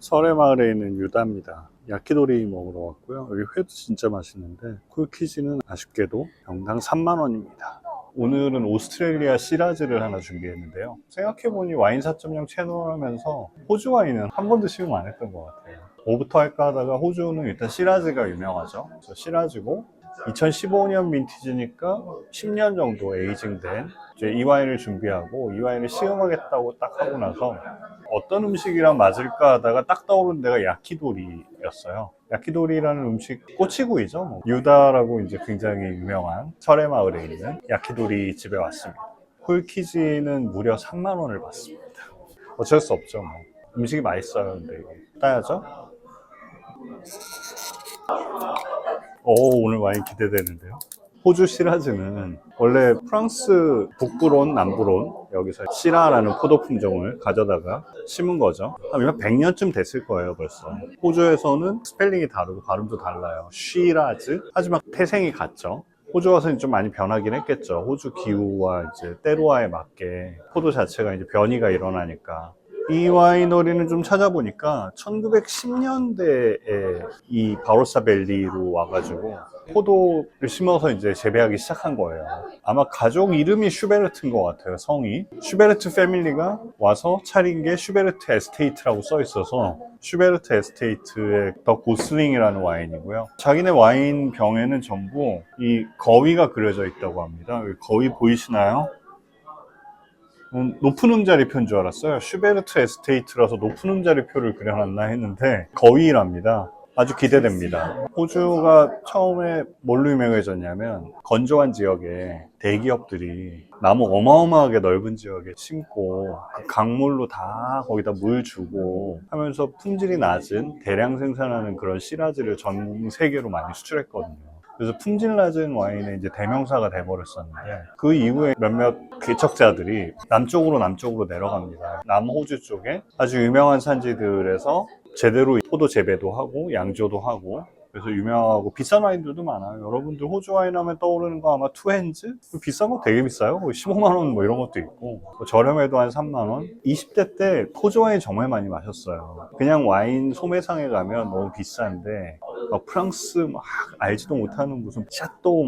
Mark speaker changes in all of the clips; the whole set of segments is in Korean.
Speaker 1: 설해마을에 있는 유다입니다. 야키도리 먹으러 왔고요. 여기 회도 진짜 맛있는데 쿨키즈는 아쉽게도 병당 3만원입니다. 오늘은 오스트레일리아 시라즈를 하나 준비했는데요. 생각해보니 와인 4.0 채널 하면서 호주 와인은 한 번도 시음 안 했던 것 같아요. 뭐부터 할까 하다가 호주는 일단 시라즈가 유명하죠. 그래서 시라즈고 2015년 빈티지니까 10년 정도 에이징된 이제 이 와인을 준비하고 이 와인을 시음하겠다고 딱 하고 나서 어떤 음식이랑 맞을까 하다가 딱 떠오른 데가 야키도리였어요. 야키도리라는 음식 꼬치구이죠. 유다라고 이제 굉장히 유명한 설해마을에 있는 야키도리 집에 왔습니다. 홀키지는 무려 3만 원을 받습니다. 어쩔 수 없죠. 뭐. 음식이 맛있어요. 근데 이거 따야죠. 오늘 와인 기대되는데요. 호주 시라즈는 원래 프랑스 북부론, 남부론 여기서 시라라는 포도 품종을 가져다가 심은 거죠. 한 100년쯤 됐을 거예요, 벌써. 호주에서는 스펠링이 다르고 발음도 달라요. 쉬라즈. 하지만 태생이 같죠. 호주 와서는 좀 많이 변하긴 했겠죠. 호주 기후와 이제 때로와에 맞게 포도 자체가 이제 변이가 일어나니까. 이 와이너리는 좀 찾아보니까 1910년대에 이 바로사 밸리로 와가지고 포도를 심어서 이제 재배하기 시작한 거예요. 아마 가족 이름이 슈베르트인 것 같아요, 성이. 슈베르트 패밀리가 와서 차린 게 슈베르트 에스테이트라고 써 있어서 슈베르트 에스테이트의 더 고슬링이라는 와인이고요. 자기네 와인 병에는 전부 이 거위가 그려져 있다고 합니다. 거위 보이시나요? 높은 음자리표인 줄 알았어요. 슈베르트 에스테이트라서 높은 음자리표를 그려놨나 했는데 거위랍니다. 아주 기대됩니다. 호주가 처음에 뭘로 유명해졌냐면 건조한 지역에 대기업들이 나무 어마어마하게 넓은 지역에 심고 그 강물로 다 거기다 물 주고 하면서 품질이 낮은 대량 생산하는 그런 시라즈를 전 세계로 많이 수출했거든요. 그래서 품질 낮은 와인의 이제 대명사가 돼버렸었는데 그 이후에 몇몇 개척자들이 남쪽으로 내려갑니다. 남호주 쪽에 아주 유명한 산지들에서 제대로 포도 재배도 하고 양조도 하고 그래서 유명하고 비싼 와인들도 많아요. 여러분들 호주 와인 하면 떠오르는 거 아마 투핸즈? 비싼 거 되게 비싸요. 15만 원 뭐 이런 것도 있고 저렴해도 한 3만 원. 20대 때 호주 와인 정말 많이 마셨어요. 그냥 와인 소매상에 가면 너무 비싼데 막 프랑스 막 알지도 못하는 무슨 샤또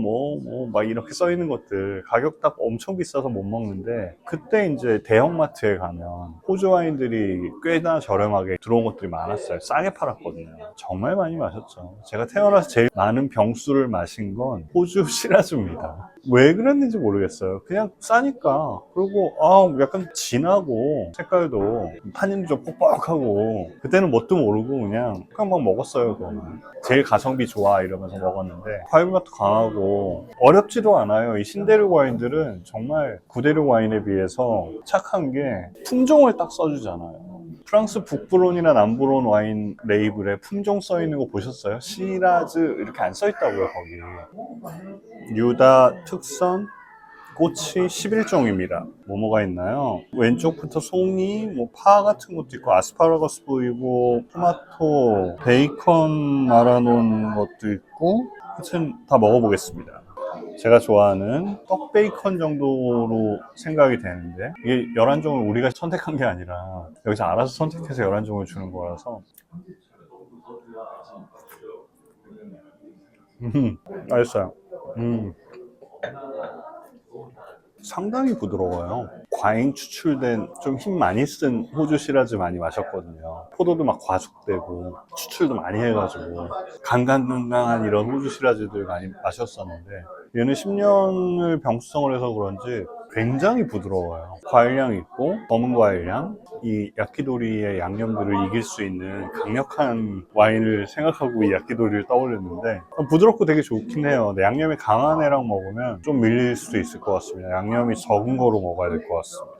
Speaker 1: 막 이렇게 써 있는 것들 가격 딱 엄청 비싸서 못 먹는데 그때 이제 대형마트에 가면 호주 와인들이 꽤나 저렴하게 들어온 것들이 많았어요. 싸게 팔았거든요. 정말 많이 마셨죠. 제가 태어나서 제일 많은 병수를 마신 건 호주 시라즈입니다. 왜 그랬는지 모르겠어요. 그냥 싸니까. 그리고 약간 진하고 색깔도 탄닌도 좀 뻑뻑하고 그때는 뭣도 모르고 그냥 막 먹었어요. 그거는. 제일 가성비 좋아 이러면서 먹었는데 화이브맛도 강하고 어렵지도 않아요. 이 신대륙 와인들은 정말 구대륙 와인에 비해서 착한 게 품종을 딱 써주잖아요. 프랑스 북부론이나 남부론 와인 레이블에 품종 써 있는 거 보셨어요? 시라즈 이렇게 안 써 있다고요, 거기. 유다 특선 꽃이 11종입니다. 뭐가 있나요? 왼쪽부터 송이, 파 같은 것도 있고 아스파라거스 보이고 토마토, 베이컨 말아놓은 것도 있고 하여튼 다 먹어보겠습니다. 제가 좋아하는 떡 베이컨 정도로 생각이 되는데 이게 11종을 우리가 선택한 게 아니라 여기서 알아서 선택해서 11종을 주는 거라서 맛있어요. 상당히 부드러워요. 과잉 추출된 좀 힘 많이 쓴 호주 시라즈 많이 마셨거든요. 포도도 막 과숙되고 추출도 많이 해가지고 강강강강한 이런 호주 시라즈들 많이 마셨었는데 얘는 10년을 병수성을 해서 그런지 굉장히 부드러워요. 과일향 있고 검은 과일향, 이 야키도리의 양념들을 이길 수 있는 강력한 와인을 생각하고 이 야키도리를 떠올렸는데 부드럽고 되게 좋긴 해요. 근데 양념이 강한 애랑 먹으면 좀 밀릴 수도 있을 것 같습니다. 양념이 적은 거로 먹어야 될 것 같습니다.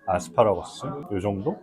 Speaker 1: 아스파라거스 이 정도?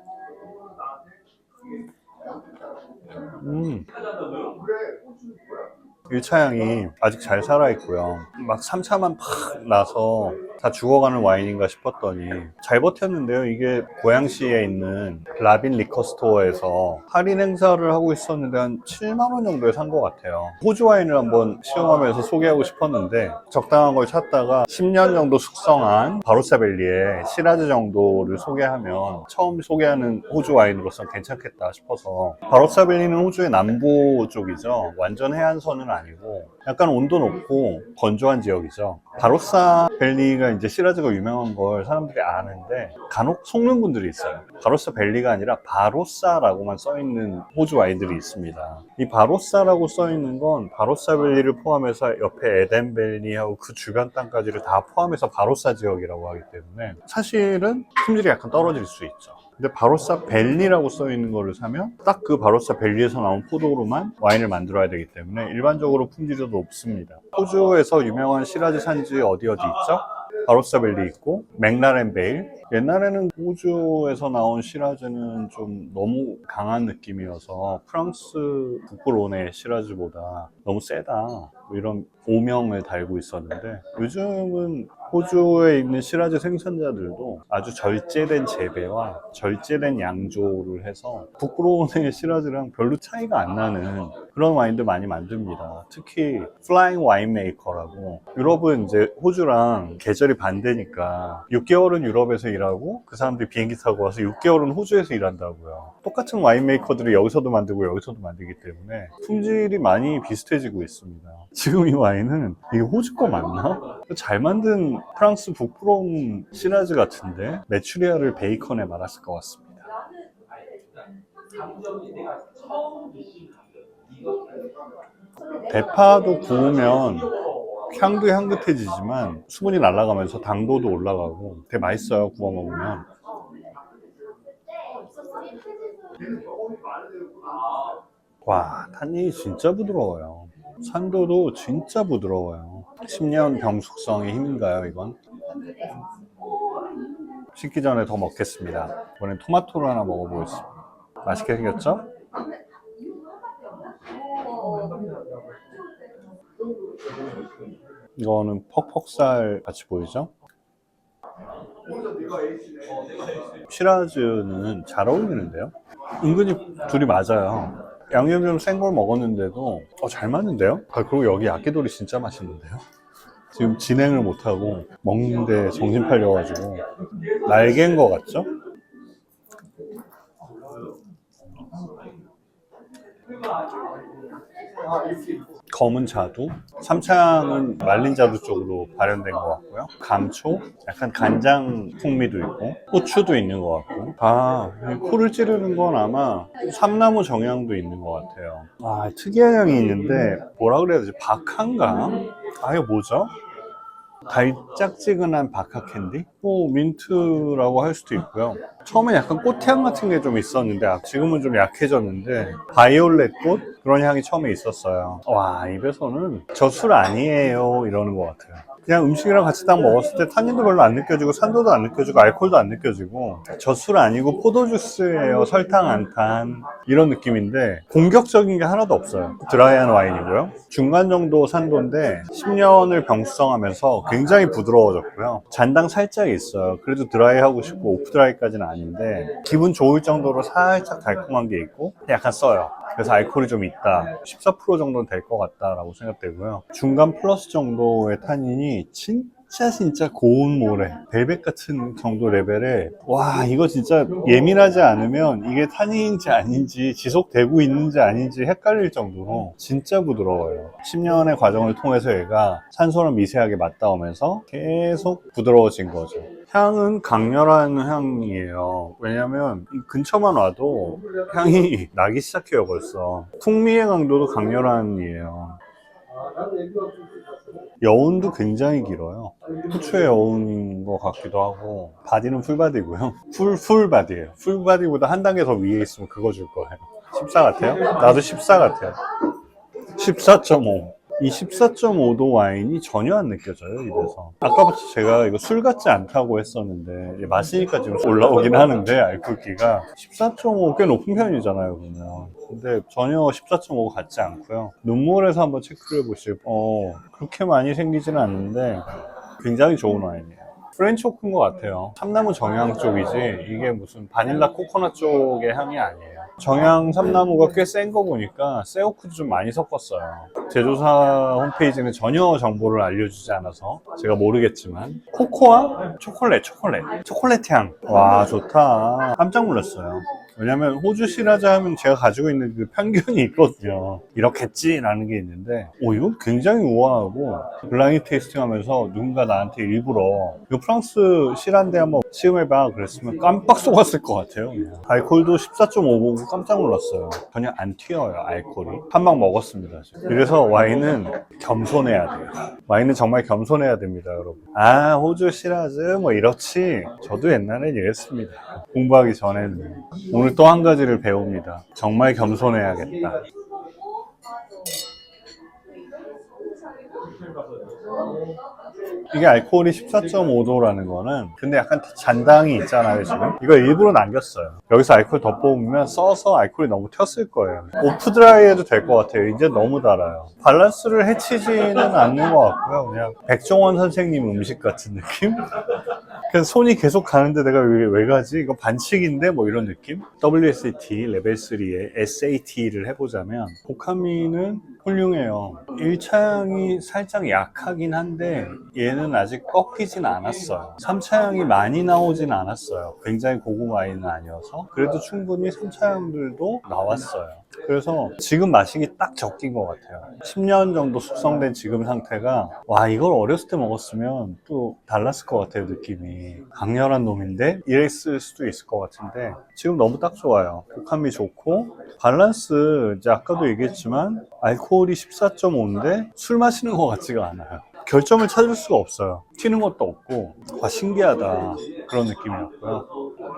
Speaker 1: 1차 향이 아직 잘 살아있고요. 막 3차만 팍 나서 다 죽어가는 와인인가 싶었더니 잘 버텼는데요. 이게 고양시에 있는 라빈 리커스토어에서 할인 행사를 하고 있었는데 한 7만 원 정도에 산 것 같아요. 호주 와인을 한번 시음하면서 소개하고 싶었는데 적당한 걸 찾다가 10년 정도 숙성한 바로사밸리의 시라즈 정도를 소개하면 처음 소개하는 호주 와인으로서 괜찮겠다 싶어서. 바로사밸리는 호주의 남부 쪽이죠. 완전 해안선은 아니고 약간 온도 높고 건조한 지역이죠. 바로사밸리가 이제 시라즈가 유명한 걸 사람들이 아는데 간혹 속는 분들이 있어요. 바로사밸리가 아니라 바로사라고만 써있는 호주 와인들이 있습니다. 이 바로사라고 써있는 건 바로사밸리를 포함해서 옆에 에덴밸리하고 그 주변 땅까지를 다 포함해서 바로사 지역이라고 하기 때문에 사실은 품질이 약간 떨어질 수 있죠. 근데 바로사밸리라고 써 있는 거를 사면 딱 그 바로사밸리에서 나온 포도로만 와인을 만들어야 되기 때문에 일반적으로 품질이 더 높습니다. 호주에서 유명한 시라즈 산지 어디 있죠? 바로사밸리 있고 맥라렌 베일. 옛날에는 호주에서 나온 시라즈는 좀 너무 강한 느낌이어서 프랑스 북부론의 시라즈보다 너무 세다 뭐 이런 오명을 달고 있었는데, 요즘은 호주에 있는 시라즈 생산자들도 아주 절제된 재배와 절제된 양조를 해서 북부론의 시라즈랑 별로 차이가 안 나는 그런 와인들 많이 만듭니다. 특히 플라잉 와인메이커라고, 유럽은 이제 호주랑 계절이 반대니까 6개월은 유럽에서 일하고 그 사람들이 비행기 타고 와서 6개월은 호주에서 일한다고요. 똑같은 와인메이커들이 여기서도 만들고 여기서도 만들기 때문에 품질이 많이 비슷해지고 있습니다. 지금 이 와인은 이게 호주 거 맞나? 잘 만든 프랑스 북부론 시라즈 같은데 메추리알을 베이컨에 말았을 것 같습니다. 대파도 구우면 향도 향긋해지지만 수분이 날아가면서 당도도 올라가고 되게 맛있어요, 구워 먹으면. 와, 탄닌이 진짜 부드러워요. 산도도 진짜 부드러워요. 10년 병숙성의 힘인가요, 이건? 식기 전에 더 먹겠습니다. 이번엔 토마토를 하나 먹어보겠습니다. 맛있게 생겼죠? 이거는 퍽퍽살 같이 보이죠? 시라즈는 잘 어울리는데요? 은근히 둘이 맞아요. 양념 좀 센 걸 먹었는데도 잘 맞는데요? 그리고 여기 야끼도리 진짜 맛있는데요? 지금 진행을 못하고 먹는데 정신 팔려가지고 날개인 것 같죠? 검은 자두, 삼창은 말린 자두 쪽으로 발현된 것 같고요. 감초, 약간 간장 풍미도 있고 후추도 있는 것 같고, 코를 찌르는 건 아마 삼나무 정향도 있는 것 같아요. 특이한 향이 있는데 뭐라 그래야 되지? 박하인가? 이거 뭐죠? 달짝지근한 바카 캔디? 민트라고 할 수도 있고요. 처음에 약간 꽃향 같은 게 좀 있었는데 지금은 좀 약해졌는데 바이올렛 꽃? 그런 향이 처음에 있었어요. 와, 입에서는 저 술 아니에요 이러는 것 같아요. 그냥 음식이랑 같이 딱 먹었을 때 탄닌도 별로 안 느껴지고 산도도 안 느껴지고 알코올도 안 느껴지고 저 술 아니고 포도주스예요, 설탕 안 탄, 이런 느낌인데 공격적인 게 하나도 없어요. 드라이한 와인이고요. 중간 정도 산도인데 10년을 병수성하면서 굉장히 부드러워졌고요. 잔당 살짝 있어요. 그래도 드라이하고 싶고 오프 드라이까지는 아닌데 기분 좋을 정도로 살짝 달콤한 게 있고 약간 써요. 그래서 알코올이 좀 있다. 14% 정도는 될 것 같다라고 생각되고요. 중간 플러스 정도의 탄닌이 진짜 고운 모래, 벨벳 같은 정도 레벨에, 와, 이거 진짜 예민하지 않으면 이게 탄닌인지 아닌지 지속되고 있는지 아닌지 헷갈릴 정도로 진짜 부드러워요. 10년의 과정을 통해서 얘가 산소랑 미세하게 맞닿으면서 계속 부드러워진 거죠. 향은 강렬한 향이에요. 왜냐면 이 근처만 와도 향이 나기 시작해요, 벌써. 풍미의 강도도 강렬한 이에요. 여운도 굉장히 길어요. 후추의 여운인 것 같기도 하고, 바디는 풀바디고요. 풀바디예요. 풀바디보다 한 단계 더 위에 있으면 그거 줄 거예요. 14 같아요? 나도 14 같아요. 14.5. 이 14.5도 와인이 전혀 안 느껴져요, 입에서. 아까부터 제가 이거 술 같지 않다고 했었는데 마시니까 지금 올라오긴 하는데 알코올기가 14.5 꽤 높은 편이잖아요, 그러면. 근데 전혀 14.5 같지 않고요. 눈물에서 한번 체크를 해보시고 그렇게 많이 생기지는 않는데 굉장히 좋은 와인이에요. 프렌치 오크인 것 같아요. 참나무 정향 쪽이지 이게 무슨 바닐라 코코넛 쪽의 향이 아니에요. 정향 참나무가 꽤 센 거 보니까 쇠오크도 좀 많이 섞었어요. 제조사 홈페이지는 전혀 정보를 알려주지 않아서 제가 모르겠지만 코코아? 초콜릿 향. 와 좋다. 깜짝 놀랐어요. 왜냐면 호주 시라자 하면 제가 가지고 있는 그 편견이 있거든요. 이렇겠지 라는 게 있는데 이거 굉장히 우아하고 블라인드 테이스팅 하면서 누군가 나한테 일부러 이거 프랑스 시라인데 한번 시음해봐 그랬으면 깜빡 속았을 것 같아요. 그냥. 알코올도 14.5 보고 깜짝 놀랐어요. 전혀 안 튀어요 알코올이. 한 방 먹었습니다. 그래서 와인은 겸손해야 돼요. 와인은 정말 겸손해야 됩니다 여러분. 호주 시라즈 뭐 이렇지. 저도 옛날엔 이랬습니다. 공부하기 전에는. 오늘 또 한 가지를 배웁니다. 정말 겸손해야겠다. 이게 알코올이 14.5도라는 거는 근데 약간 잔당이 있잖아요 지금. 이거 일부러 남겼어요. 여기서 알코올 더 뽑으면 써서 알코올이 너무 튀었을 거예요. 오프드라이 해도 될 것 같아요. 이제 너무 달아요. 밸런스를 해치지는 않는 것 같고요. 그냥 백종원 선생님 음식 같은 느낌? 그래서 손이 계속 가는데 내가 왜 가지? 이거 반칙인데? 뭐 이런 느낌? WSAT 레벨 3의 SAT를 해보자면 고카미는 훌륭해요. 1차향이 살짝 약하긴 한데 얘는 아직 꺾이진 않았어요. 3차향이 많이 나오진 않았어요. 굉장히 고급 와인은 아니어서 그래도 충분히 3차향들도 나왔어요. 그래서 지금 마시기 딱 적긴 것 같아요. 10년 정도 숙성된 지금 상태가 와 이걸 어렸을 때 먹었으면 또 달랐을 것 같아요. 느낌이 강렬한 놈인데 이랬을 수도 있을 것 같은데 지금 너무 딱 좋아요. 독함이 좋고 밸런스 이제 아까도 얘기했지만 알코올이 14.5인데 술 마시는 것 같지가 않아요. 결점을 찾을 수가 없어요. 튀는 것도 없고 와 신기하다 그런 느낌이었고요.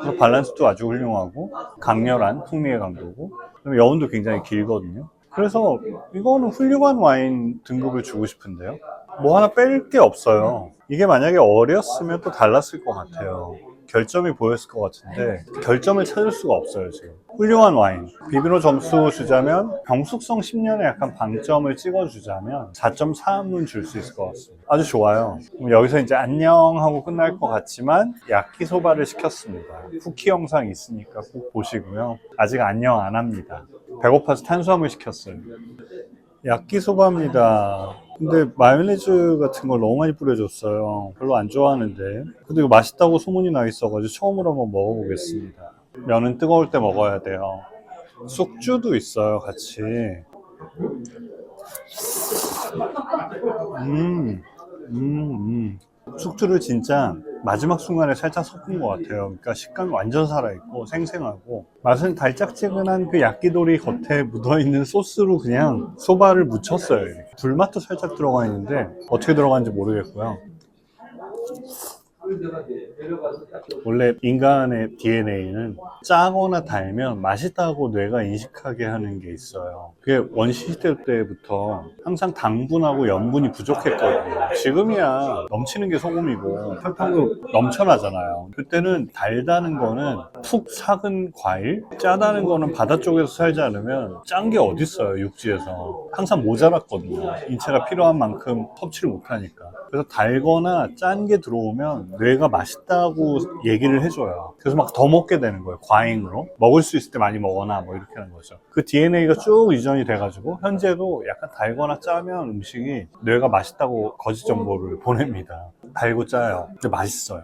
Speaker 1: 그래서 밸런스도 아주 훌륭하고 강렬한 풍미의 강도고 여운도 굉장히 길거든요. 그래서 이거는 훌륭한 와인 등급을 주고 싶은데요. 뭐 하나 뺄 게 없어요. 이게 만약에 어렸으면 또 달랐을 것 같아요. 결점이 보였을 것 같은데 결점을 찾을 수가 없어요 지금. 훌륭한 와인. 비비로 점수 주자면 병숙성 10년에 약간 방점을 찍어주자면 4.3은 줄 수 있을 것 같습니다. 아주 좋아요. 그럼 여기서 이제 안녕 하고 끝날 것 같지만 야끼소바를 시켰습니다. 후키 영상 있으니까 꼭 보시고요. 아직 안녕 안 합니다. 배고파서 탄수화물 시켰어요. 야끼소바입니다. 근데 마요네즈 같은 걸 너무 많이 뿌려줬어요. 별로 안 좋아하는데. 근데 이거 맛있다고 소문이 나 있어가지고 처음으로 한번 먹어보겠습니다. 면은 뜨거울 때 먹어야 돼요. 쑥주도 있어요, 같이. 쑥주를 진짜 마지막 순간에 살짝 섞은 것 같아요. 그러니까 식감이 완전 살아있고 생생하고 맛은 달짝지근한 그 야끼도리 겉에 묻어있는 소스로 그냥 소바를 묻혔어요. 불맛도 살짝 들어가 있는데 어떻게 들어가는지 모르겠고요. 원래 인간의 DNA는 짜거나 달면 맛있다고 뇌가 인식하게 하는 게 있어요. 그게 원시시대 때부터 항상 당분하고 염분이 부족했거든요. 지금이야 넘치는 게 소금이고 설탕도 넘쳐나잖아요. 그때는 달다는 거는 푹 삭은 과일, 짜다는 거는 바다 쪽에서 살지 않으면 짠 게 어딨어요. 육지에서 항상 모자랐거든요. 인체가 필요한 만큼 섭취를 못하니까. 그래서 달거나 짠 게 들어오면 뇌가 맛있다고 얘기를 해줘요. 그래서 막 더 먹게 되는 거예요. 과잉으로. 먹을 수 있을 때 많이 먹거나 뭐 이렇게 하는 거죠. 그 DNA가 쭉 이전이 돼가지고 현재도 약간 달거나 짜면 음식이 뇌가 맛있다고 거짓 정보를 보냅니다. 달고 짜요. 근데 맛있어요.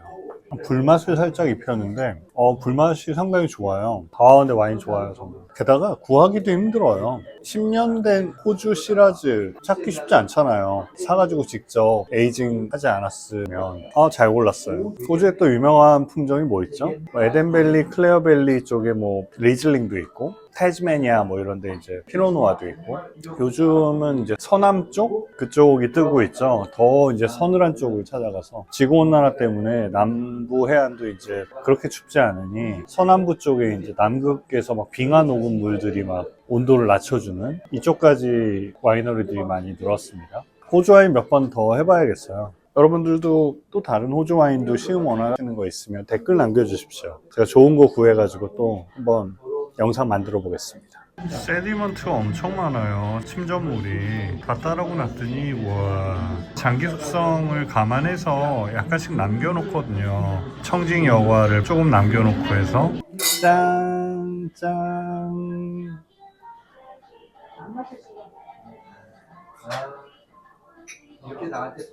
Speaker 1: 불맛을 살짝 입혔는데 불맛이 상당히 좋아요. 근데 와인 좋아요 정말. 게다가 구하기도 힘들어요. 10년 된 호주 시라즈 찾기 쉽지 않잖아요. 사가지고 직접 에이징 하지 않았으면 잘 골랐어요. 호주에 또 유명한 품종이 뭐 있죠? 에덴밸리, 클레어밸리 쪽에 뭐 리즐링도 있고 태즈메니아 뭐 이런 데 이제 피노누아도 있고 요즘은 이제 서남 쪽 그쪽이 뜨고 있죠. 더 이제 서늘한 쪽을 찾아가서 지구온난화 때문에 남부 해안도 이제 그렇게 춥지 않으니 서남부 쪽에 이제 남극에서 막 빙하 녹은 물들이 막 온도를 낮춰주는 이쪽까지 와이너리들이 많이 늘었습니다. 호주 와인 몇 번 더 해봐야겠어요. 여러분들도 또 다른 호주 와인도 시음 원하시는 거 있으면 댓글 남겨주십시오. 제가 좋은 거 구해가지고 또 한번 영상 만들어 보겠습니다. 세디먼트가 엄청 많아요. 침전물이 다 따르고 났더니 와, 장기 숙성을 감안해서 약간씩 남겨놓거든요. 청징 여과를 조금 남겨놓고 해서 짠, 짠.
Speaker 2: 이렇게 나한테